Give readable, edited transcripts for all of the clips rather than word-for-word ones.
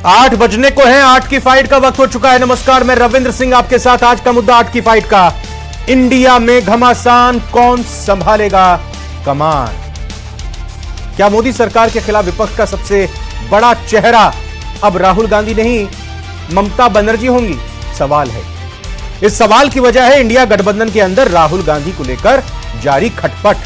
8 बजने को है, 8 की फाइट का वक्त हो चुका है। नमस्कार, मैं रविंद्र सिंह आपके साथ। आज का मुद्दा 8 की फाइट का, इंडिया में घमासान, कौन संभालेगा कमान? क्या मोदी सरकार के खिलाफ विपक्ष का सबसे बड़ा चेहरा अब राहुल गांधी नहीं ममता बनर्जी होंगी? सवाल है। इस सवाल की वजह है इंडिया गठबंधन के अंदर राहुल गांधी को लेकर जारी खटपट।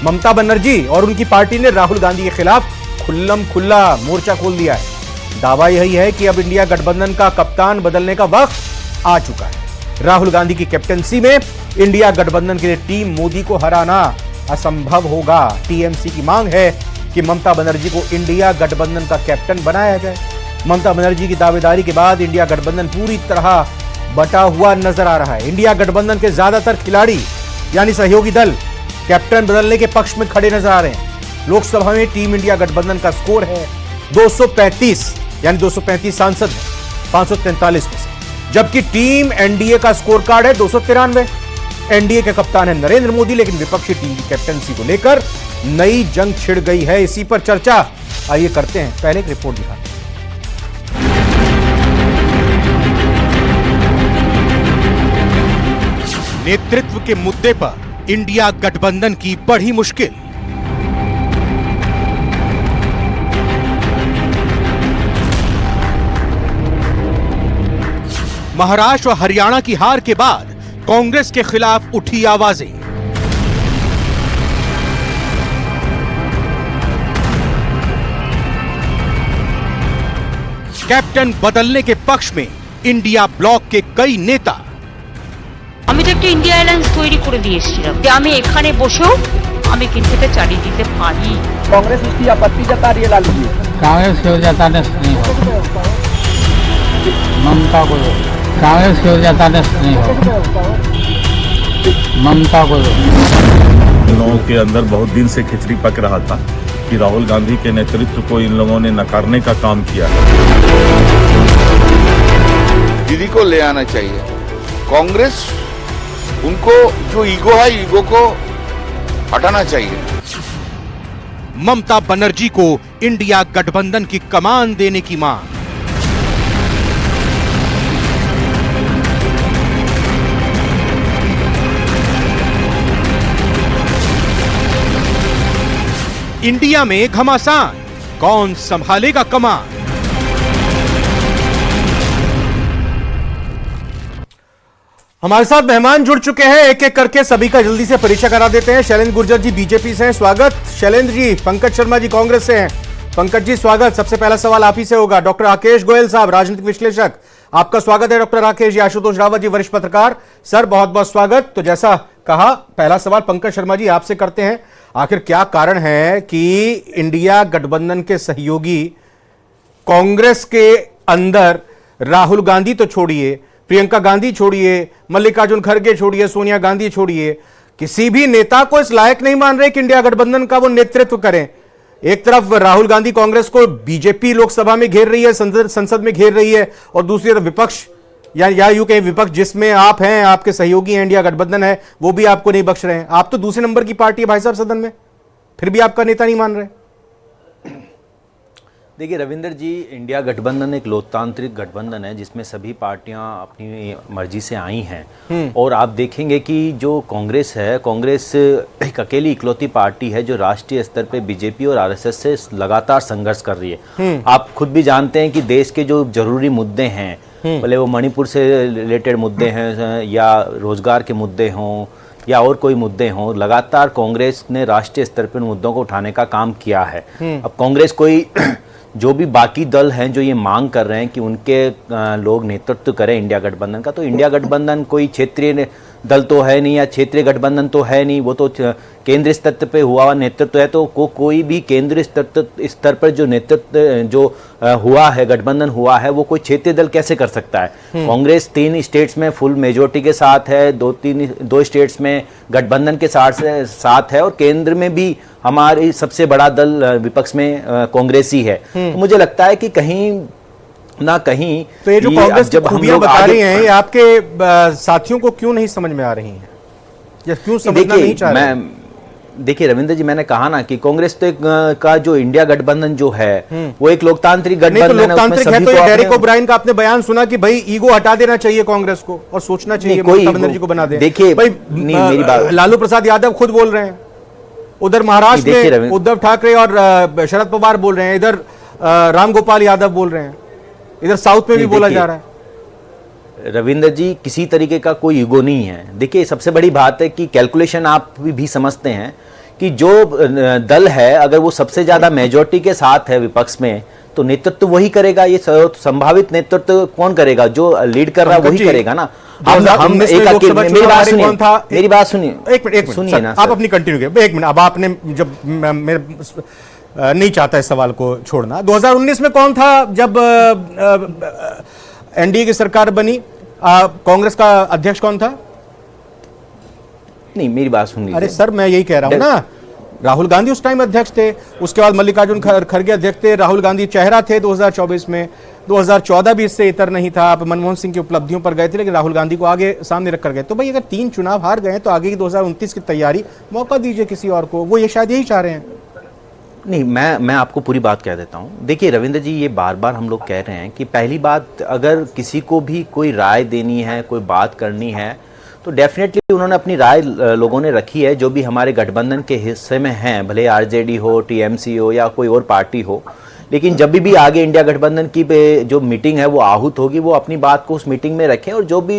ममता बनर्जी और उनकी पार्टी ने राहुल गांधी के खिलाफ खुल्लम खुल्ला मोर्चा खोल दिया है। दावा यही है कि अब इंडिया गठबंधन का कप्तान बदलने का वक्त आ चुका है। राहुल गांधी की कैप्टनसी में इंडिया गठबंधन के लिए टीम मोदी को हराना असंभव होगा। टीएमसी की मांग है कि ममता बनर्जी को इंडिया गठबंधन का कैप्टन बनाया जाए। ममता बनर्जी की दावेदारी के बाद इंडिया गठबंधन पूरी तरह बटा हुआ नजर आ रहा है। इंडिया गठबंधन के ज्यादातर खिलाड़ी यानी सहयोगी दल कैप्टन बदलने के पक्ष में खड़े नजर आ रहे हैं। लोकसभा में टीम इंडिया गठबंधन का स्कोर है 235, यानी 235 सांसद 543 में से, जबकि टीम एनडीए का स्कोर कार्ड है 293। एनडीए के कप्तान है नरेंद्र मोदी, लेकिन विपक्षी टीम की कैप्टनसी को लेकर नई जंग छिड़ गई है। इसी पर चर्चा आइए करते हैं। पहले एक रिपोर्ट दिखाते हैं। नेतृत्व के मुद्दे पर इंडिया गठबंधन की बड़ी मुश्किल। महाराष्ट्र और हरियाणा की हार के बाद कांग्रेस के खिलाफ उठी आवाजें। कैप्टन बदलने के पक्ष में इंडिया ब्लॉक के कई नेता। আমি তো একটা ইন্ডিয়া অ্যালায়েন্স তৈরি করে দিয়েছিলাম যে আমি এখানে বসেও আমি কিন্তু এটা চালিয়ে দিতে পারি। कांग्रेस इसकी आपत्ति जता रही है लालू जी। कांग्रेस की वजह नहीं हो, ममता को दो। कांग्रेस की वजह नहीं हो, ममता को दो। इन लोगों के अंदर बहुत दिन से खिचड़ी पक रहा था कि राहुल गांधी के नेतृत्व को इन लोगों ने नकारने का काम किया है। दीदी को ले आना चाहिए। कांग्रेस उनको जो ईगो है, ईगो को हटाना चाहिए। ममता बनर्जी को इंडिया गठबंधन की कमान देने की मांग। इंडिया में घमासान, कौन संभालेगा कमान? हमारे साथ मेहमान जुड़ चुके हैं, एक एक करके सभी का जल्दी से परिचय करा देते हैं। शैलेंद्र गुर्जर जी बीजेपी से हैं, स्वागत। शैलेंद्र जी। पंकज शर्मा जी कांग्रेस से हैं, पंकज जी स्वागत। सबसे पहला सवाल आप ही से होगा। डॉक्टर राकेश गोयल साहब, राजनीतिक विश्लेषक, आपका स्वागत है। डॉक्टर राकेश जी। आशुतोष रावत जी, वरिष्ठ पत्रकार, सर बहुत बहुत स्वागत। तो जैसा कहा, पहला सवाल पंकज शर्मा जी आपसे करते हैं। आखिर क्या कारण है कि इंडिया गठबंधन के सहयोगी कांग्रेस के अंदर राहुल गांधी तो छोड़िए, प्रियंका गांधी छोड़िए, मल्लिकार्जुन खड़गे छोड़िए, सोनिया गांधी छोड़िए, किसी भी नेता को इस लायक नहीं मान रहे कि इंडिया गठबंधन का वो नेतृत्व करें? एक तरफ राहुल गांधी कांग्रेस को बीजेपी लोकसभा में घेर रही है, संसद में घेर रही है, और दूसरी तरफ विपक्ष या यूं कहीं विपक्ष जिसमें आप हैं, आपके सहयोगी हैं, इंडिया गठबंधन है, वो भी आपको नहीं बख्श रहे हैं। आप तो दूसरे नंबर की पार्टी है भाई साहब सदन में, फिर भी आपका नेता नहीं मान रहे। देखिए रविंद्र जी, इंडिया गठबंधन एक लोकतांत्रिक गठबंधन है जिसमें सभी पार्टियां अपनी मर्जी से आई हैं। और आप देखेंगे कि जो कांग्रेस है, कांग्रेस एक अकेली इकलौती पार्टी है जो राष्ट्रीय स्तर पे बीजेपी और आरएसएस से लगातार संघर्ष कर रही है। आप खुद भी जानते हैं कि देश के जो जरूरी मुद्दे हैं, भले वो मणिपुर से रिलेटेड मुद्दे हैं या रोजगार के मुद्दे हों या और कोई मुद्दे हों, लगातार कांग्रेस ने राष्ट्रीय स्तर पर मुद्दों को उठाने का काम किया है। अब कांग्रेस कोई जो भी बाकी दल हैं जो ये मांग कर रहे हैं कि उनके लोग नेतृत्व करें इंडिया गठबंधन का, तो इंडिया गठबंधन कोई क्षेत्रीय दल तो है नहीं या क्षेत्रीय गठबंधन तो है नहीं, वो तो केंद्रीय स्तर पे हुआ नेतृत्व है। तो कोई भी केंद्रीय स्तर पर जो नेतृत्व जो हुआ है, गठबंधन हुआ है, वो कोई क्षेत्रीय दल कैसे कर सकता है? कांग्रेस 3 स्टेट्स में फुल मेजोरिटी के साथ है, 2 स्टेट्स में गठबंधन के साथ है, और केंद्र में भी हमारी सबसे बड़ा दल विपक्ष में कांग्रेस ही है। तो मुझे लगता है कि कहीं ना कहीं तो ये जो कांग्रेस जब खूबियां बता रही हैं, ये आपके साथियों को क्यों नहीं समझ में आ रही हैं, या क्यों समझना नहीं चाह रहे? देखिए रविंद्र जी, मैंने कहा ना कि कांग्रेस तो का जो इंडिया गठबंधन जो है वो एक लोकतांत्रिक नहीं तो गठबंधन है। लोकतांत्रिक उसमें है सभी तो को ये डेरेक अपने- ओब्रायन का आपने बयान सुना कि भाई ईगो हटा देना चाहिए कांग्रेस को और सोचना चाहिए कोई ममता बनर्जी को बना दे। देखिए, भाई नहीं, मेरी बात- लालू प्रसाद यादव खुद बोल रहे हैं, उधर महाराष्ट्र देखिए में रविंद्र- उद्धव ठाकरे और शरद पवार बोल रहे हैं, इधर राम गोपाल यादव बोल रहे हैं, इधर साउथ में भी नहीं, बोला देखिए, जा रहा है। रविंद्र जी, किसी तरीके का कोई ईगो नहीं है। देखिए सबसे बड़ी बात है कि कैलकुलेशन आप भी समझते हैं कि जो दल है अगर वो सबसे ज्यादा मेजोरिटी के साथ है विपक्ष में तो नेतृत्व वही करेगा। ये संभावित नेतृत्व कौन करेगा? जो लीड कर रहा है वही करेगा ना। हम एक मेरी बात सुनिए, मेरी बात सुनिए, एक मिनट सुनिए ना आप अपनी कंटिन्यू करिए। एक मिनट, अब आपने जब मेरे नहीं चाहता इस सवाल को छोड़ना, 2019 में कौन था जब एनडीए की सरकार बनी? कांग्रेस का अध्यक्ष कौन था? नहीं, मेरी बात सुन लीजिए। अरे सर, मैं यही कह रहा हूं ना, राहुल गांधी उस टाइम अध्यक्ष थे, उसके बाद मल्लिकार्जुन खड़गे अध्यक्ष थे, राहुल गांधी चेहरा थे 2024 में, 2014 भी इससे इतर नहीं था। आप मनमोहन सिंह की उपलब्धियों पर गए थे लेकिन राहुल गांधी को आगे सामने रखकर गए। तो भाई अगर 3 चुनाव हार गए तो आगे की 2029 की तैयारी मौका दीजिए किसी और को, वो ये शायद यही चाह रहे हैं। नहीं, मैं आपको पूरी बात कह देता हूं। देखिए रविंद्र जी, ये बार बार हम लोग कह रहे हैं कि पहली बात, अगर किसी को भी कोई राय देनी है, कोई बात करनी है तो डेफिनेटली उन्होंने अपनी राय लोगों ने रखी है जो भी हमारे गठबंधन के हिस्से में हैं, भले आरजेडी हो, टीएमसी हो या कोई और पार्टी हो। लेकिन जब भी आगे इंडिया गठबंधन की जो मीटिंग है वो आहूत होगी, वो अपनी बात को उस मीटिंग में रखें और जो भी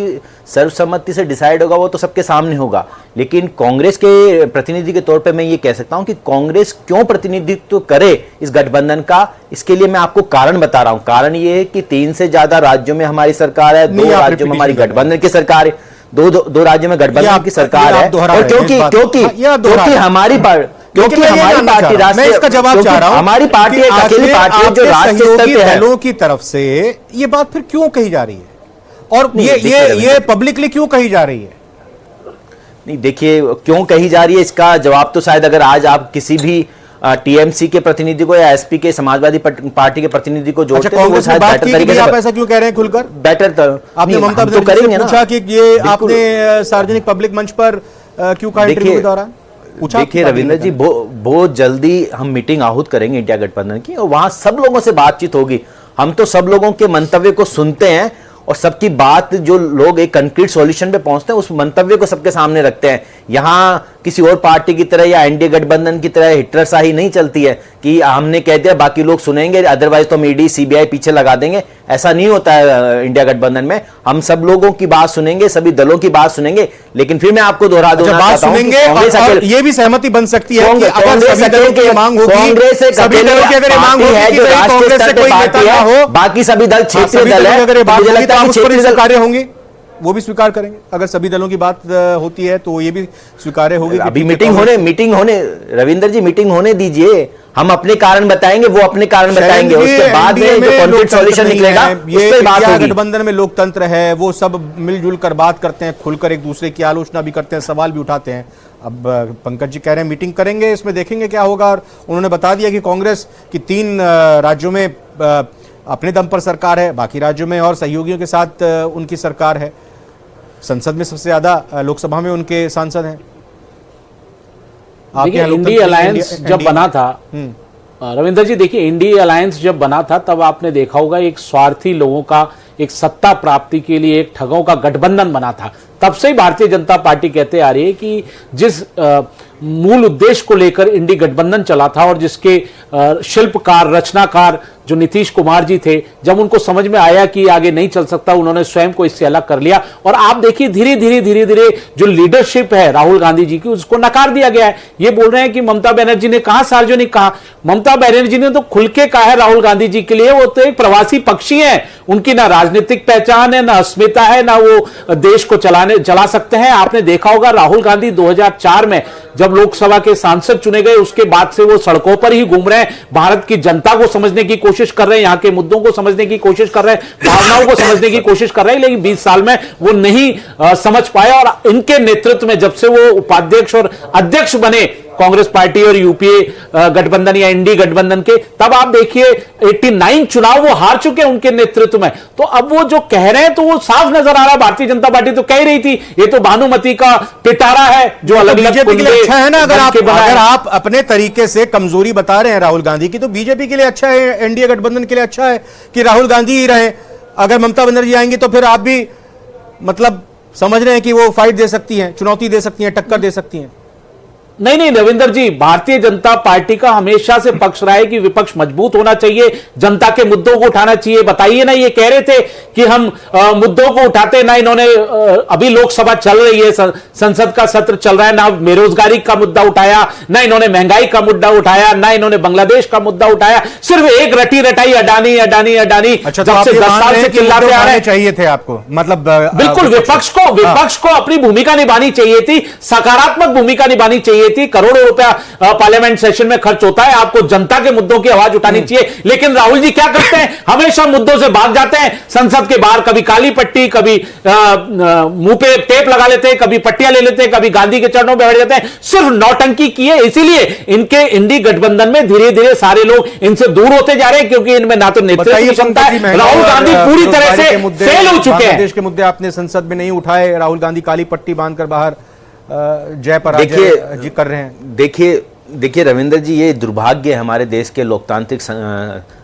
सर्वसम्मति से डिसाइड होगा वो तो सबके सामने होगा। लेकिन कांग्रेस के प्रतिनिधि के तौर पे मैं ये कह सकता हूं कि कांग्रेस क्यों प्रतिनिधित्व करे इस गठबंधन का, इसके लिए मैं आपको कारण बता रहा हूं। कारण ये है कि 3 से ज्यादा राज्यों में हमारी सरकार है, 2 राज्यों में हमारी गठबंधन की सरकार है, दो राज्यों में गठबंधन की सरकार है। और क्योंकि हमारी पार्टी मैं इसका जवाब चाह रहा हूं, हमारी पार्टी एक अकेली पार्टी है जो राष्ट्रीय स्तर पे है। दलों की तरफ से ये बात फिर क्यों कही जा रही है और ये पब्लिकली क्यों कही जा रही है? नहीं, देखिए क्यों कही जा रही है इसका जवाब तो शायद अगर आज आप किसी भी टीएमसी के प्रतिनिधि को या एसपी के समाजवादी पार्टी के प्रतिनिधि को जोड़ते हैं, वो शायद बेटर तरीके से आप ऐसा क्यों कह रहे हैं खुलकर? बेटर आपने ममता बनर्जी से पूछा कि ये आपने सार्वजनिक पब्लिक मंच पर क्यों कहा इंटरव्यू के दौरान? देखिए रविंद्र जी, बहुत जल्दी हम मीटिंग आहूत करेंगे इंडिया गठबंधन की और वहां सब लोगों से बातचीत होगी। हम तो सब लोगों के मंतव्य को सुनते हैं और सबकी बात, जो लोग एक कंक्रीट सॉल्यूशन पे पहुंचते हैं उस मंतव्य को सबके सामने रखते हैं। यहां किसी और पार्टी की तरह या एनडीए गठबंधन की तरह हिटलरशाही नहीं चलती है कि हमने कह दिया बाकी लोग सुनेंगे, अदरवाइज तो हम ईडी सीबीआई पीछे लगा देंगे। ऐसा नहीं होता है इंडिया गठबंधन में। हम सब लोगों की बात सुनेंगे, सभी दलों की बात सुनेंगे। लेकिन फिर मैं आपको दोहरा दूंगा, बात सुनेंगे और ये भी सहमति बन सकती है कि अगर सभी दलों की मांग होगी, सभी दलों की अगर मांग होगी कि कांग्रेस से कोई नेता ना हो, बाकी सभी दल क्षेत्रीय दल है, मुझे लगता है क्षेत्रीय दल कार्य होंगी, वो भी स्वीकार करेंगे। अगर सभी दलों की बात होती है तो ये भी स्वीकार्य होगी। अभी मीटिंग होने रविंद्र जी, मीटिंग होने दीजिए, हम अपने कारण बताएंगे, वो अपने कारण बताएंगे, उसके बाद में जो कॉन्फ्लिक्ट सॉल्यूशन निकलेगा उस पर बात होगी। गठबंधन में लोकतंत्र है, वो सब मिलजुल कर बात करते हैं, खुलकर एक दूसरे की आलोचना भी करते हैं, सवाल भी उठाते हैं। अब पंकज जी कह रहे हैं मीटिंग करेंगे, इसमें देखेंगे क्या होगा। और उन्होंने बता दिया कि कांग्रेस की 3 राज्यों में अपने दम पर सरकार है, बाकी राज्यों में और सहयोगियों के साथ उनकी सरकार है। संसद में सबसे ज्यादा, लोकसभा में उनके सांसद हैं। देखिए इंडिया अलायंस जब बना था रविंद्र जी, देखिए इंडिया अलायंस जब बना था तब आपने देखा होगा एक स्वार्थी लोगों का एक सत्ता प्राप्ति के लिए एक ठगों का गठबंधन बना था। तब से ही भारतीय जनता पार्टी कहते आ रही है कि जिस मूल उद्देश्य को लेकर इंडी गठबंधन चला था और जिसके शिल्पकार, रचनाकार जो नीतीश कुमार जी थे, जब उनको समझ में आया कि आगे नहीं चल सकता, उन्होंने स्वयं को इससे अलग कर लिया। और आप देखिए धीरे धीरे जो लीडरशिप है राहुल गांधी जी की, उसको नकार दिया गया है। ये बोल रहे हैं कि ममता बनर्जी ने कहा, सार्वजनिक कहा, ममता बनर्जी ने तो खुल के कहा है राहुल गांधी जी के लिए वो तो एक प्रवासी पक्षी हैं, उनकी ना राजनीतिक पहचान है, ना अस्मिता है, ना वो देश को चला सकते हैं। आपने देखा होगा राहुल गांधी 2004 में जब लोकसभा के सांसद चुने गए, उसके बाद से वो सड़कों पर ही घूम रहे हैं, भारत की जनता को समझने की कोशिश कर रहे हैं, यहां के मुद्दों को समझने की कोशिश कर रहे हैं, भावनाओं को समझने की कोशिश कर रहे हैं। लेकिन 20 साल में वो नहीं समझ पाए और इनके नेतृत्व में जब से वो उपाध्यक्ष और अध्यक्ष बने कांग्रेस पार्टी और यूपीए गठबंधन या इंडी गठबंधन के, तब आप देखिए 89 चुनाव वो हार चुके हैं उनके नेतृत्व में। तो अब वो जो कह रहे हैं तो वो साफ नजर आ रहा है, भारतीय जनता पार्टी तो कह रही थी ये तो भानुमति का पिटारा है जो अलग अलग बीजेपी के लिए अच्छा है ना। अगर आप अपने तरीके से कमजोरी बता रहे हैं राहुल गांधी की, तो बीजेपी के लिए अच्छा है, एनडीए गठबंधन के लिए अच्छा है कि राहुल गांधी ही रहे। अगर ममता बनर्जी आएंगी तो फिर आप भी मतलब समझ रहे हैं कि वो फाइट दे सकती हैं, चुनौती दे सकती हैं, टक्कर दे सकती हैं। नहीं रविंदर जी, भारतीय जनता पार्टी का हमेशा से पक्ष रहा है कि विपक्ष मजबूत होना चाहिए, जनता के मुद्दों को उठाना चाहिए। बताइए ना, ये कह रहे थे कि हम मुद्दों को उठाते ना, इन्होंने अभी लोकसभा चल रही है, संसद का सत्र चल रहा है, ना बेरोजगारी का मुद्दा उठाया, ना इन्होंने महंगाई का मुद्दा उठाया, ना इन्होंने बांग्लादेश का मुद्दा उठाया, सिर्फ एक रटी रटाई अडानी अडानी अडानी। अच्छा, जब से 10 साल से चिल्लाते आ रहे हैं, चाहिए थे आपको, मतलब बिल्कुल विपक्ष को अपनी भूमिका निभानी चाहिए थी, सकारात्मक भूमिका निभानी चाहिए थी। करोड़ों रुपया पार्लियामेंट सेशन में खर्च होता है, आपको जनता के मुद्दों की आवाज उठानी चाहिए। लेकिन राहुल जी क्या करते हैं, हमेशा मुद्दों से भाग जाते हैं। संसद के बाहर कभी काली पट्टी, कभी मुंह पे टेप लगा लेते हैं, कभी पट्टियां ले लेते हैं, कभी गांधी के चरणों में बैठ जाते हैं। सिर्फ नौटंकी किए, इसीलिए इनके इंडी गठबंधन में धीरे धीरे सारे लोग इनसे दूर होते जा रहे हैं, क्योंकि इनमें ना तो नेतृत्व की क्षमता है। राहुल गांधी पूरी तरह से फेल हो चुके हैं। देश के मुद्दे आपने संसद में नहीं उठाए, राहुल गांधी काली पट्टी बांधकर बाहर जय पर जी कर रहे हैं। देखिए रविंद्र जी, ये दुर्भाग्य है हमारे देश के लोकतांत्रिक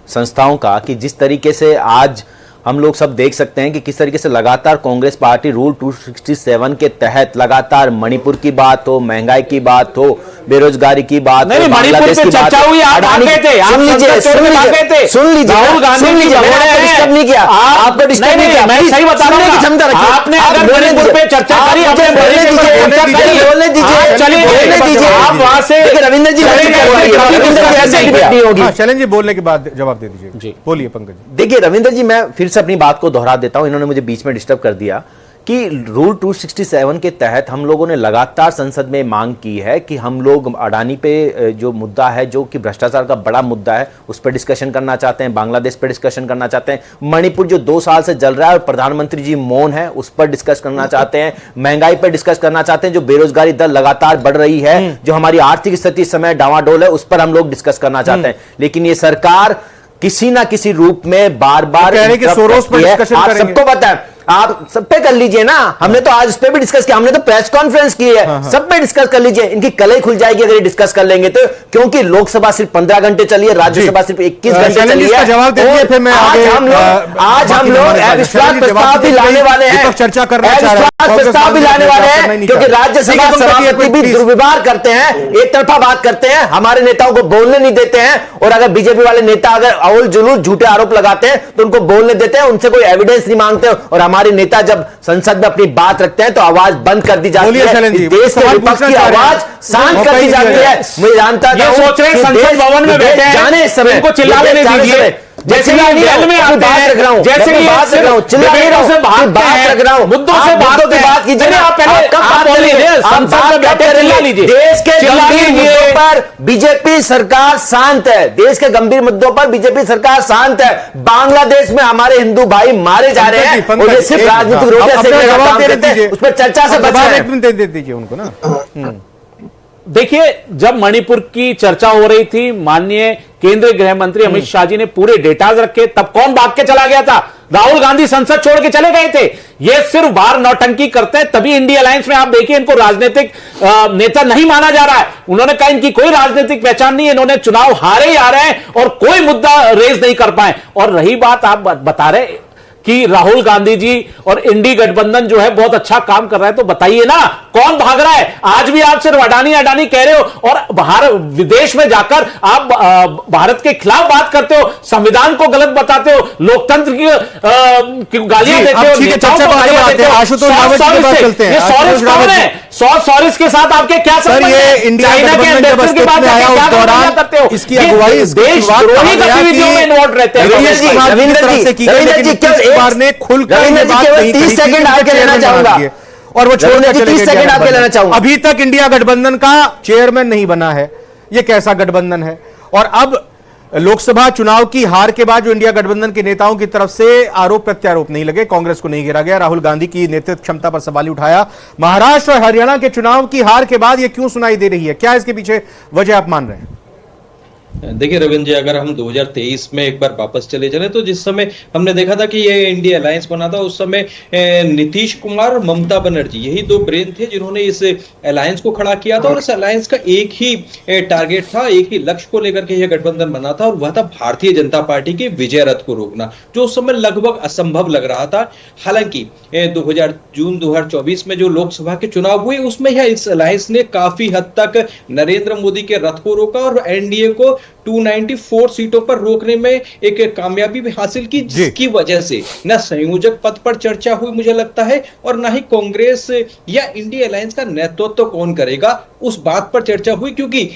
संस्थाओं का कि जिस तरीके से आज हम लोग सब देख सकते हैं कि किस तरीके से लगातार कांग्रेस पार्टी रूल 267 के तहत लगातार मणिपुर की बात हो, महंगाई की बात हो, बेरोजगारी की बात हो, बांग्लादेश की बात हो, राहुल गांधी डिस्टर्ब नहीं किया, आपको डिस्टर्ब नहीं किया, मैं सही बता रहा हूं। आपने अगर मणिपुर पे चर्चा करी, बोलने दीजिए, आप वहां से रविंद्र जी होगी। शैलेंद्र जी बोलने के बाद जवाब दे दीजिए। बोलिए पंकज जी। देखिए रविंद्र जी, मैं फिर से अपनी बात को दोहरा देता हूं, इन्होंने मुझे बीच में डिस्टर्ब कर दिया कि रूल 267 के तहत हम लोगों ने लगातार संसद में मांग की है कि हम लोग अडानी पे जो मुद्दा है, जो कि भ्रष्टाचार का बड़ा मुद्दा है, उस पर डिस्कशन करना चाहते हैं, बांग्लादेश पर डिस्कशन करना चाहते हैं, मणिपुर जो 2 साल से जल रहा है और प्रधानमंत्री जी मौन है, उस पर डिस्कस करना चाहते हैं, महंगाई पर डिस्कस करना चाहते हैं, जो बेरोजगारी दर लगातार बढ़ रही है, जो हमारी आर्थिक स्थिति इस समय डावाडोल है, उस पर हम लोग डिस्कस करना चाहते हैं। लेकिन ये सरकार किसी ना किसी रूप में बार बार सोरोस पर डिस्कशन आप करेंगे। सबको पता है, आप सब पे कर लीजिए ना, हमने तो आज इस पे भी डिस्कस किया, हमने तो प्रेस कॉन्फ्रेंस की है, सब पे डिस्कस कर लीजिए। इनकी कलई खुल जाएगी अगर ये डिस्कस कर लेंगे तो, क्योंकि लोकसभा सिर्फ 15 घंटे चली है, राज्यसभा सिर्फ 21 घंटे चली है। जवाब दीजिए, फिर मैं आज हम लोग अविश्वास प्रस्ताव भी लाने वाले हैं, चर्चा करना चाह रहे हैं, प्रस्ताव भी लाने वाले हैं, क्योंकि राज्यसभा सभापति भी दुर्व्यवहार करते हैं, एक तरफा बात करते हैं, हमारे नेताओं को बोलने नहीं देते हैं। और अगर बीजेपी वाले नेता अगर अवल जुलूल झूठे आरोप लगाते हैं तो उनको बोलने देते हैं, उनसे कोई एविडेंस नहीं मांगते। और हमारे नेता जब संसद में अपनी बात रखते हैं तो आवाज बंद कर दी जाती है, देश के विपक्ष की आवाज शांत कर दी जाती है। मैं जानता हूं, सोच रहे हैं संसद भवन में बैठे हैं, जाने इस समय इनको चिल्लाने नहीं दीजिए, जैसे कि जेल में आते हैं, जैसे कि बात रख रहा हूं, चिल्ला नहीं रहा हूं, बात रख रहा हूं, मुद्दों से बात कीजिए। आप पहले आप बोलिए, संसद में बैठे चिल्ला लीजिए। देश के गंभीर मुद्दों पर बीजेपी सरकार शांत है, देश के गंभीर मुद्दों पर बीजेपी सरकार शांत है। बांग्लादेश में हमारे हिंदू भाई मारे जा रहे हैं, उन्हें सिर्फ राजनीतिक रोटियां सेकने का काम करते हैं, उस पर चर्चा से बच रहे हैं। दे दीजिए उनको ना। देखिए, जब मणिपुर की चर्चा हो रही थी, माननीय केंद्रीय गृह मंत्री अमित शाह जी ने पूरे डेटाज रखे, तब कौन भाग के चला गया था? राहुल गांधी संसद छोड़ के चले गए थे। ये सिर्फ बाहर नौटंकी करते हैं, तभी इंडिया अलायंस में आप देखिए इनको राजनीतिक नेता नहीं माना जा रहा है। उन्होंने कहा इनकी कोई राजनीतिक पहचान नहीं है, इन्होंने चुनाव हारे ही आ रहे हैं और कोई मुद्दा रेज नहीं कर पाए। और रही बात, आप बता रहे कि राहुल गांधी जी और इंडी गठबंधन जो है बहुत अच्छा काम कर रहा है, तो बताइए ना कौन भाग रहा है? आज भी आप सिर्फ अडानी अडानी कह रहे हो और बाहर विदेश में जाकर आप भारत के खिलाफ बात करते हो, संविधान को गलत बताते हो, लोकतंत्र की गालियां देते हो, नेताओं को गालियां देते हो। सॉरिस के साथ आपके क्या संबंध है? चाइना के एम्बेसडर के बाद क्या करते हो? इसकी अगुवाई देशद्रोही गतिविधियों में इन्वॉल्व रहते हैं। ने खुलकर 30 सेकंड आगे लेना चाहूंगा और वो छोड़ने 30 सेकंड आगे लेना चाहूंगा। अभी तक इंडिया गठबंधन का चेयरमैन नहीं बना है, ये कैसा गठबंधन है? और अब लोकसभा चुनाव की हार के बाद जो इंडिया गठबंधन के नेताओं की तरफ से आरोप प्रत्यारोप नहीं लगे, कांग्रेस को नहीं घेरा गया, राहुल गांधी की नेतृत्व क्षमता पर सवाल उठाया, महाराष्ट्र और हरियाणा के चुनाव की हार के बाद यह क्यों सुनाई दे रही है? क्या इसके पीछे वजह आप मान रहे हैं? देखिए रविंद्र जी, अगर हम 2023 में एक बार वापस चले चले तो जिस समय हमने देखा था कि ये इंडिया अलायंस बना था, उस समय नीतीश कुमार और ममता बनर्जी यही दो ब्रेन थे जिन्होंने इस अलायंस को खड़ा किया था। और इस अलायंस का एक ही टारगेट था, एक ही लक्ष्य को लेकर के यह गठबंधन बना था, और वह था भारतीय जनता पार्टी के विजय रथ को रोकना, जो उस समय लगभग असंभव लग रहा था। हालांकि जून 2024 में जो लोकसभा के चुनाव हुए उसमें यह इस अलायंस ने काफी हद तक नरेंद्र मोदी के रथ को रोका और एनडीए को 294 सीटों पर रोकने में एक कामयाबी भी हासिल की, जिसकी वजह से न संयोजक पद पर चर्चा हुई मुझे लगता है, और न ही कांग्रेस या इंडिया अलायंस का नेतृत्व कौन करेगा उस बात पर चर्चा हुई, क्योंकि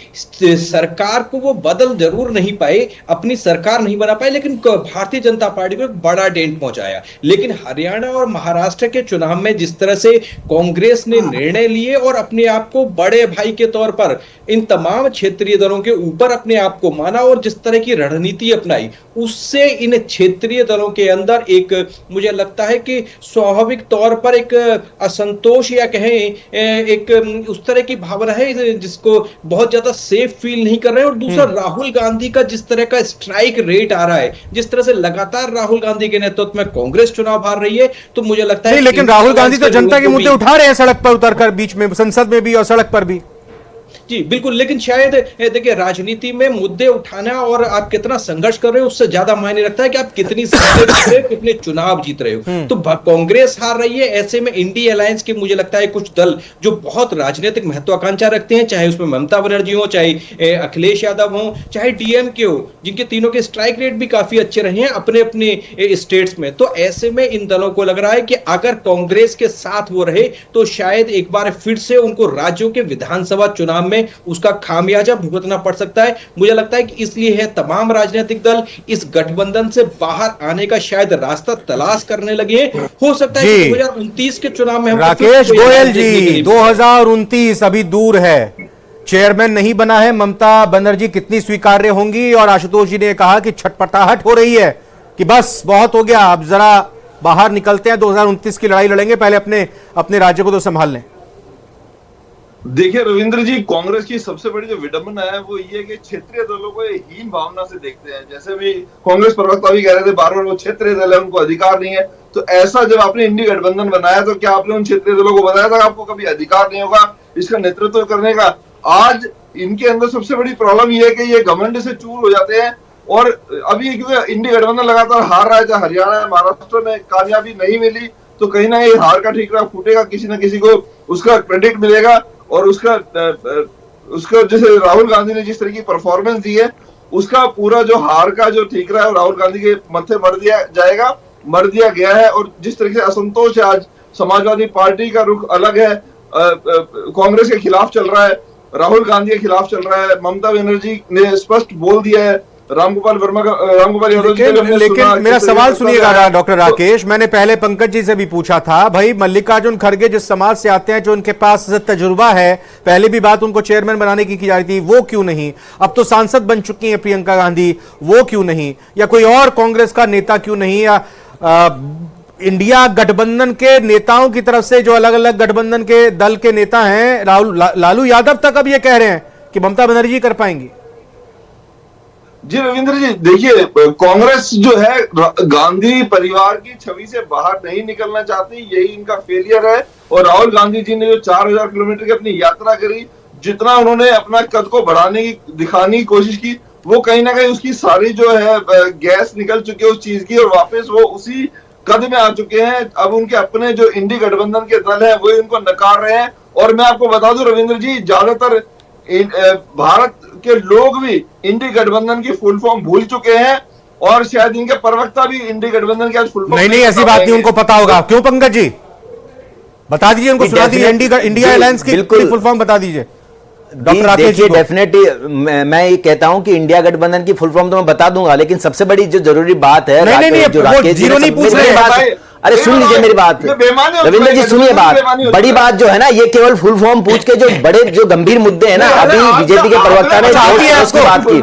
सरकार को वो बदल जरूर नहीं पाए, अपनी सरकार नहीं बना पाए, लेकिन भारतीय जनता पार्टी को एक बड़ा डेंट पहुंचाया। लेकिन हरियाणा और महाराष्ट्र के चुनाव में जिस तरह से कांग्रेस ने निर्णय लिए और अपने आप को बड़े भाई के तौर पर इन तमाम क्षेत्रीय दलों के ऊपर अपने आप को माना और जिस तरह की रणनीति अपनाई, उससे इन क्षेत्रीय दलों के अंदर एक मुझे लगता है कि स्वाभाविक तौर पर एक असंतोष या कहें एक उस तरह की भावना है जिसको बहुत ज्यादा सेफ फील नहीं कर रहे हैं। और दूसरा राहुल गांधी का जिस तरह का स्ट्राइक रेट आ रहा है, जिस तरह से लगातार राहुल गांधी के नेतृत्व में कांग्रेस चुनाव हार रही है, तो मुझे लगता है लेकिन राहुल गांधी तो जनता के मुद्दे उठा रहे हैं सड़क पर उतरकर, बीच में संसद में भी और सड़क पर भी। जी बिल्कुल, लेकिन शायद देखिए राजनीति में मुद्दे उठाना और आप कितना संघर्ष कर रहे हो उससे ज्यादा मायने रखता है कि आप कितनी सीटें जीत रहे हो, कितने चुनाव जीत रहे हो। तो कांग्रेस हार रही है, ऐसे में इंडिया अलायंस के मुझे लगता है कुछ दल जो बहुत राजनीतिक महत्वाकांक्षा रखते हैं, चाहे उसमें ममता बनर्जी हो, चाहे अखिलेश यादव हो, चाहे डीएमके हो, जिनके तीनों के स्ट्राइक रेट भी काफी अच्छे रहे हैं अपने अपने स्टेट्स में, तो ऐसे में इन दलों को लग रहा है कि अगर कांग्रेस के साथ वो रहे तो शायद एक बार फिर से उनको राज्यों के विधानसभा चुनाव में उसका खामियाजा भुगतना पड़ सकता है। मुझे लगता है कि इसलिए है तमाम राजनीतिक दल इस गठबंधन से बाहर आने का शायद रास्ता तलाश करने लगे हैं। हो सकता है कि 2029 के चुनाव में हम राकेश गोयल जी, 2029 अभी दूर है, चेयरमैन नहीं बना है, ममता बनर्जी कितनी स्वीकार्य होंगी? और आशुतोष जी ने कहा कि छटपटाहट हो रही है कि बस बहुत हो गया, अब जरा बाहर निकलते हैं, 2029 की लड़ाई लड़ेंगे, पहले अपने राज्य को तो संभाल लें। देखिए रविंद्र जी, कांग्रेस की सबसे बड़ी जो विडंबना है वो ये कि क्षेत्रीय दलों को हीन भावना से देखते हैं। जैसे भी कांग्रेस प्रवक्ता भी कह रहे थे बार बार वो क्षेत्रीय दल है, उनको अधिकार नहीं है। तो ऐसा जब आपने इंडिया गठबंधन बनाया तो क्या आपने उन क्षेत्रीय दलों को बताया था आपको कभी अधिकार नहीं होगा इसका नेतृत्व करने का? आज इनके अंदर सबसे बड़ी प्रॉब्लम ये है कि ये घमंड से चूर हो जाते हैं। और अभी क्योंकि इंडिया गठबंधन लगातार हार रहा है, चाहे हरियाणा महाराष्ट्र में कामयाबी नहीं मिली तो कहीं ना कहीं हार का ठीकरा फूटेगा, किसी न किसी को उसका क्रेडिट मिलेगा। और उसका जैसे राहुल गांधी ने जिस तरह की परफॉर्मेंस दी है उसका पूरा जो हार का जो ठीकरा है राहुल गांधी के मत्थे मर दिया गया है। और जिस तरह से असंतोष है, आज समाजवादी पार्टी का रुख अलग है, कांग्रेस के खिलाफ चल रहा है, राहुल गांधी के खिलाफ चल रहा है, ममता बनर्जी ने स्पष्ट बोल दिया है, रामगोपाल यादव जी। लेकिन मेरा सवाल सुनिएगा डॉक्टर राकेश, मैंने पहले पंकज जी से भी पूछा था, भाई मल्लिकार्जुन खड़गे जिस समाज से आते हैं, जो उनके पास तजुर्बा है, पहले भी बात उनको चेयरमैन बनाने की जा रही थी, वो क्यों नहीं? अब तो सांसद बन चुकी हैं प्रियंका गांधी, वो क्यों नहीं? या कोई और कांग्रेस का नेता क्यों नहीं? या इंडिया गठबंधन के नेताओं की तरफ से जो अलग अलग गठबंधन के दल के नेता हैं, लालू यादव तक अब ये कह रहे हैं कि ममता बनर्जी कर पाएंगी। जी रविंद्र जी, देखिए कांग्रेस जो है गांधी परिवार की छवि से बाहर नहीं निकलना चाहती, यही इनका फेलियर है। और राहुल गांधी जी ने जो 4000 किलोमीटर की अपनी यात्रा करी, जितना उन्होंने अपना कद को बढ़ाने की दिखाने की कोशिश की, वो कहीं ना कहीं उसकी सारी जो है गैस निकल चुकी है उस चीज की, और वापस वो उसी कद में आ चुके हैं। अब उनके अपने जो इंडी गठबंधन के दल है वो इनको नकार रहे हैं। और मैं आपको बता दूं रविंद्र जी, ज्यादातर भारत के लोग भी इंडी गठबंधन की फुल फॉर्म भूल चुके हैं, और शायद इनके प्रवक्ता भी इंडी गठबंधन के आज फुल फॉर्म नहीं, ऐसी बात नहीं, उनको पता होगा। क्यों पंकज जी, बता दीजिए उनको, सुना दीजिए इंडिया अलायंस की फुल फॉर्म बता दीजिए। देखिए डेफिनेटली मैं ये कहता हूं कि इंडिया गठबंधन की फुल फॉर्म तो मैं बता दूंगा, लेकिन सबसे बड़ी जो जरूरी बात है, नहीं, जो राकेश जी ने नहीं पूछ रहे हैं, अरे सुन लीजिए मेरी बात, रविंद्र जी सुनिए बात, बड़ी बात जो है ना, ये केवल फुल फॉर्म पूछ के जो बड़े जो गंभीर मुद्दे हैं ना, अभी बीजेपी के प्रवक्ता ने उसकी बात की।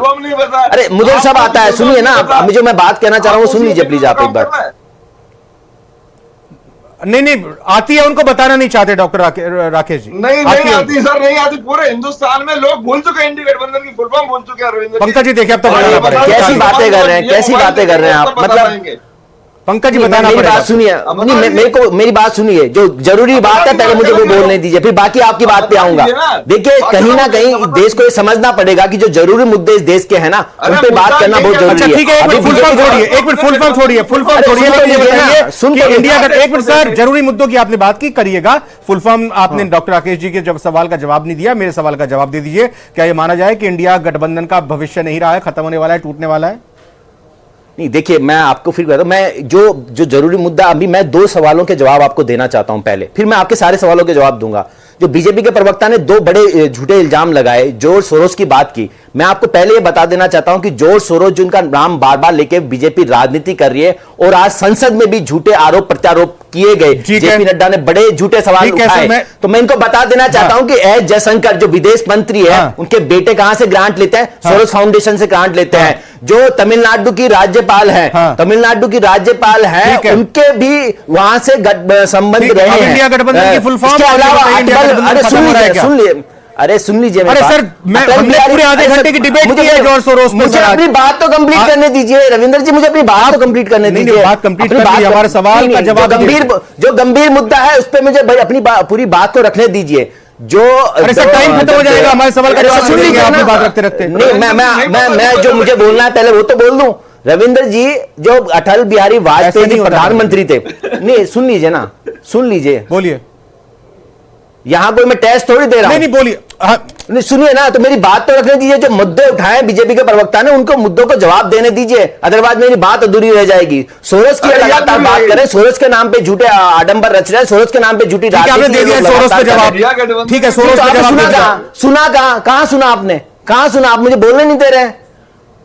अरे मुझे सब आता है, सुनिए ना, अभी जो मैं बात कहना चाह रहा हूँ सुन लीजिए प्लीज आप एक बार। नहीं आती है, उनको बताना नहीं चाहते डॉक्टर राकेश जी। नहीं आती सर, नहीं आती। पूरे हिंदुस्तान में लोग भूल चुके हैं, इंडी गठबंधन की फुल फॉर्म भूल चुके हैं रविंद्र। पंकज जी देखिए, अब तक बताना पड़ेगा। कैसी बातें कर रहे हैं, कैसी बातें कर रहे हैं आप, मतलब पंकज जी बताना मेरी बात सुनिए, मेरे को मेरी बात सुनिए, जो जरूरी बात है पहले मुझे वो बोलने दीजिए, फिर बाकी आपकी बात पे आऊंगा। देखिए कहीं ना कहीं देश को ये समझना पड़ेगा कि जो जरूरी मुद्दे इस देश के हैं ना, उन पे बात करना बहुत जरूरी है। ठीक है, एक मिनट फुल फॉर्म छोड़िए, एक मिनट फुल फॉर्म छोड़िए, फुल फॉर्म छोड़िए, सुन के इंडिया का एक मिनट सर, जरूरी मुद्दों की आपने बात की, करिएगा फुल फॉर्म। आपने डॉक्टर राकेश जी के जब सवाल का जवाब नहीं दिया, मेरे सवाल का जवाब दे दीजिए। क्या ये माना जाए कि इंडिया गठबंधन का भविष्य नहीं रहा है, खत्म होने वाला है, टूटने वाला है? नहीं देखिए, मैं आपको फिर कहता हूं, मैं जो जरूरी मुद्दा, अभी मैं 2 सवालों के जवाब आपको देना चाहता हूं पहले, फिर मैं आपके सारे सवालों के जवाब दूंगा। जो बीजेपी के प्रवक्ता ने 2 बड़े झूठे इल्जाम लगाए, जॉर्ज सोरोस की बात की, मैं आपको पहले ये बता देना चाहता हूं कि जॉर्ज सोरोस जिनका नाम बार बार लेके बीजेपी राजनीति कर रही है, और आज संसद में भी झूठे आरोप प्रत्यारोप किए गए, जेपी नड्डा ने बड़े झूठे सवाल उठाए, तो मैं इनको बता देना चाहता हूं कि एस जयशंकर जो विदेश मंत्री है, उनके बेटे कहां से ग्रांट लेते हैं? सोरोस फाउंडेशन से ग्रांट लेते हैं। जो तमिलनाडु की राज्यपाल है, तमिलनाडु की राज्यपाल है, उनके भी वहां से संबंध रहे हैं। इंडिया गठबंधन की फुल फॉर्म, अरे सुन लीजिए, अरे सर हमने पूरे आधे घंटे की डिबेट की है जॉर्ज सोरोस पे। मुझे अपनी बात तो कंप्लीट करने दीजिए रविंद्र जी, मुझे अपनी बात तो कंप्लीट करने दीजिए। बात कंप्लीट कर दी, हमारे सवाल का जवाब जो गंभीर मुद्दा है उस पर मुझे अपनी पूरी बात को रखने दीजिए। जो अरे सर टाइम खत्म हो जाएगा, हमारे सवाल का जवाब सुन लीजिए, आपकी बात रखते रखते। नहीं मैं जो मुझे बोलना है पहले वो तो बोल दूं। रविंद्र जी जो अटल बिहारी वाजपेयी जी प्रधानमंत्री थे, नहीं सुन लीजिए ना, सुन लीजिए, बोलिए। यहां कोई मैं टेस्ट थोड़ी दे रहा हूं। नहीं बोलिए, नहीं सुनिए ना, तो मेरी बात तो रखने दीजिए। जो मुद्दे उठाए बीजेपी के प्रवक्ता ने, उनको मुद्दों को जवाब देने दीजिए, अदरवाइज मेरी बात अधूरी रह जाएगी। सोरोस की लगातार बात करें, सोरोस के नाम पे झूठे आडंबर रच रहे हैं, सोरोस के नाम पे झूठी राजनीति। ठीक है, सोरोस का जवाब सुना कहां सुना आपने? कहां सुना? आप मुझे बोलने नहीं दे रहे।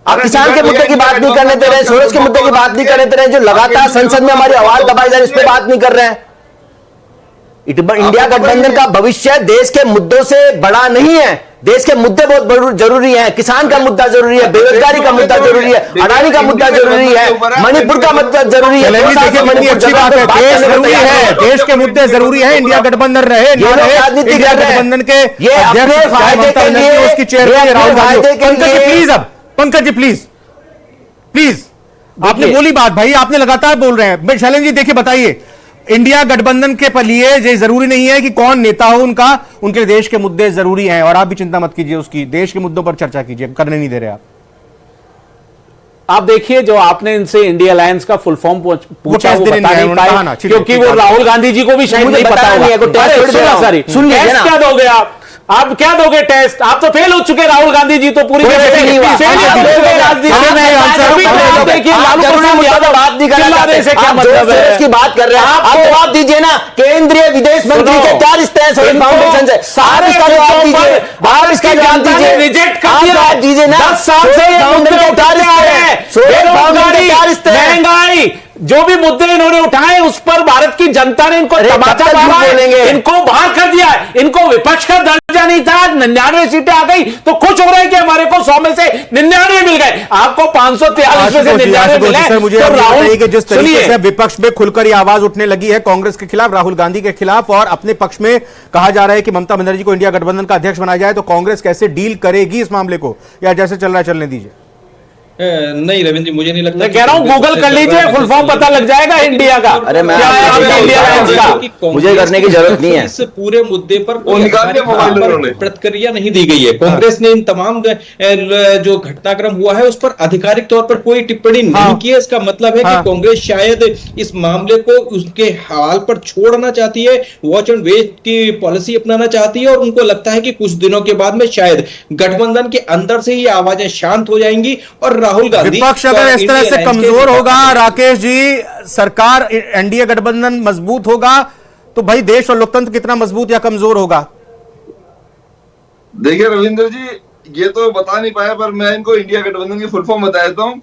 आप किसान के मुद्दे की बात नहीं करने दे रहे, सोरोस के मुद्दे की बात नहीं करने दे रहे, जो लगातार संसद में हमारी आवाज दबाई जा रही है, उस पर बात नहीं कर रहे हैं। इंडिया गठबंधन का भविष्य देश के मुद्दों से बड़ा नहीं है। देश के मुद्दे बहुत जरूरी हैं। किसान का मुद्दा जरूरी है, बेरोजगारी का मुद्दा जरूरी है, अडानी का मुद्दा जरूरी है, मणिपुर का मुद्दा जरूरी है। अच्छी बात है, देश जरूरी है, देश के मुद्दे जरूरी है। इंडिया गठबंधन रहे ना रहे, राजनीति इंडिया गठबंधन के ये अपने फायदे के लिए, उसकी चेयर राहुल गांधी। पंकज जी प्लीज, अब पंकज जी प्लीज आपने बोली बात भाई, आपने लगातार बोल रहे हैं। शैलेंद्र जी देखिए बताइए, इंडिया गठबंधन के लिए ये जरूरी नहीं है कि कौन नेता हो उनका, उनके देश के मुद्दे जरूरी हैं, और आप भी चिंता मत कीजिए उसकी, देश के मुद्दों पर चर्चा कीजिए, करने नहीं दे रहे आप देखिए, जो आपने इनसे इंडिया अलायंस का फुल फॉर्म पूछा वो बता नहीं पाए, क्योंकि वो राहुल गांधी जी को भी शायद नहीं पता होगा। सुन लीजिए, क्या दोगे आप क्या दोगे टेस्ट? आप तो फेल हो चुके, राहुल गांधी जी तो पूरी नहीं हुआ। की बात कर रहे हैं आप, जवाब दीजिए ना। केंद्रीय विदेश मंत्री के क्या रिश्ते हैं सोरेस फाउंडेशन से? आप इसका जवाब दीजिए, आप इसका जवाब दीजिए, रिजेक्ट कर दिया दीजिए ना। 10 साल से ये मुद्दे उठा रहे हैं, महंगाई, जो भी मुद्दे इन्होंने उठाए उस पर भारत की जनता ने इनको तमाचा मारा है, इनको बाहर कर दिया है, इनको विपक्ष का दर्जा नहीं था। 99 सीटें आ गई तो खुश हो रहे हैं कि हमारे को 100 में से 99 मिल गए, आपको 543 में से 99 मिले। सर मुझे बताइए कि जिस तरीके से विपक्ष में खुलकर ये आवाज उठने लगी है कांग्रेस के खिलाफ, राहुल गांधी के खिलाफ, और अपने पक्ष में कहा जा रहा है कि ममता बनर्जी को इंडिया गठबंधन का अध्यक्ष बनाया जाए, तो कांग्रेस कैसे डील करेगी इस मामले को, या जैसे चल रहा है चलने दीजिए? नहीं रविंद्र जी, मुझे नहीं लगता। मैं कह रहा हूं गूगल कर लीजिए, फुल फॉर्म पता लग जाएगा इंडिया का। अरे मैं मुझे करने की जरूरत नहीं है। इस पूरे मुद्दे पर प्रतिक्रिया नहीं दी गई है। कांग्रेस ने इन तमाम जो घटनाक्रम हुआ है उस पर आधिकारिक तौर पर कोई टिप्पणी नहीं की है। इसका मतलब है कि कांग्रेस शायद इस मामले को उसके हाल पर छोड़ना चाहती है, वॉच एंड वेट की पॉलिसी अपनाना चाहती है, और उनको लगता है कि कुछ दिनों के बाद में शायद गठबंधन के अंदर से ही आवाजें शांत हो जाएंगी और राहुल गांधी, विपक्ष अगर इस तरह से कमजोर होगा राकेश जी, सरकार एनडीए गठबंधन मजबूत होगा, तो भाई देश और लोकतंत्र कितना मजबूत या कमजोर होगा? देखिए रविंद्र जी, ये तो बता नहीं पाया, पर मैं इनको इंडिया गठबंधन की फुल फॉर्म बता देता हूं।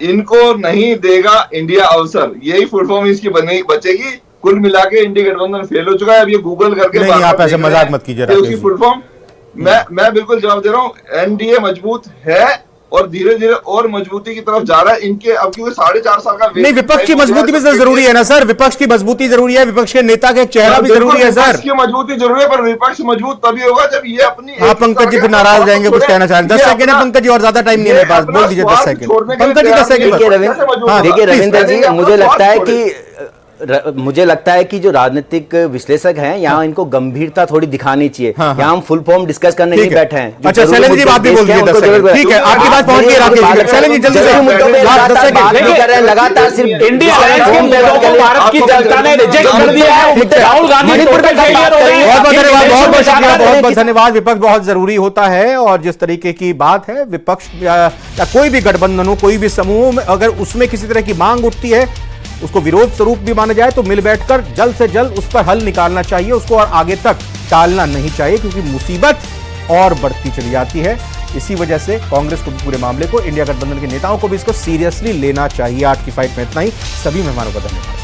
इनको नहीं देगा इंडिया अवसर, यही फुल फॉर्म इसकी बचेगी। कुल मिला के इंडिया गठबंधन फेल हो चुका है। अब ये गूगल करके नहीं, आप ऐसे मजाक मत कीजिए राकेश उसकी जी। फुल फॉर्म मैं बिल्कुल जवाब दे रहा हूँ। एनडीए मजबूत है और धीरे धीरे और मजबूती की तरफ जा रहा है। इनके अब क्योंकि 4.5 साल का नहीं, विपक्ष की मजबूती भी जरूरी है ना सर, विपक्ष की मजबूती जरूरी है, विपक्ष के नेता का एक चेहरा भी जरूरी है सर। विपक्ष की मजबूती जरूरी है, पर विपक्ष मजबूत तभी होगा जब ये अपनी हाँ पंकज जी फिर नाराज जाएंगे, कुछ कहना चाहेंगे। 10 सेकंड है पंकज जी, और ज्यादा टाइम नहीं है मेरे पास, बोल दीजिए 10 सेकंड। पंकज जी 10 सेकंड। देखिए रविंद्र जी, मुझे लगता है कि जो राजनीतिक विश्लेषक हैं यहाँ इनको गंभीरता थोड़ी दिखानी चाहिए। यहाँ हम फुल फॉर्म डिस्कस करने नहीं बैठे हैं। अच्छा शैलेंद्र जी बात भी बोल दीजिए 10 सेकंड। ठीक है, आपकी बात पहुंच गई राकेश जी। शैलेंद्र जी जल्दी से लगातार सिर्फ इंडिया अलायंस के मुद्दों को भारत की जनता ने रिजेक्ट कर दिया है। राहुल गांधी टोटल फेलियर हो गए हैं। बहुत बहुत शुक्रिया, बहुत बहुत धन्यवाद। विपक्ष बहुत जरूरी होता है और जिस तरीके की बात है, विपक्ष या कोई भी गठबंधन हो, कोई भी समूह में अगर उसमें किसी तरह की मांग उठती है, उसको विरोध स्वरूप भी माना जाए तो मिल बैठकर जल्द से जल्द उस पर हल निकालना चाहिए उसको, और आगे तक टालना नहीं चाहिए, क्योंकि मुसीबत और बढ़ती चली जाती है। इसी वजह से कांग्रेस को भी पूरे मामले को, इंडिया गठबंधन के नेताओं को भी इसको सीरियसली लेना चाहिए। आज की फाइट में इतना ही। सभी मेहमानों का धन्यवाद।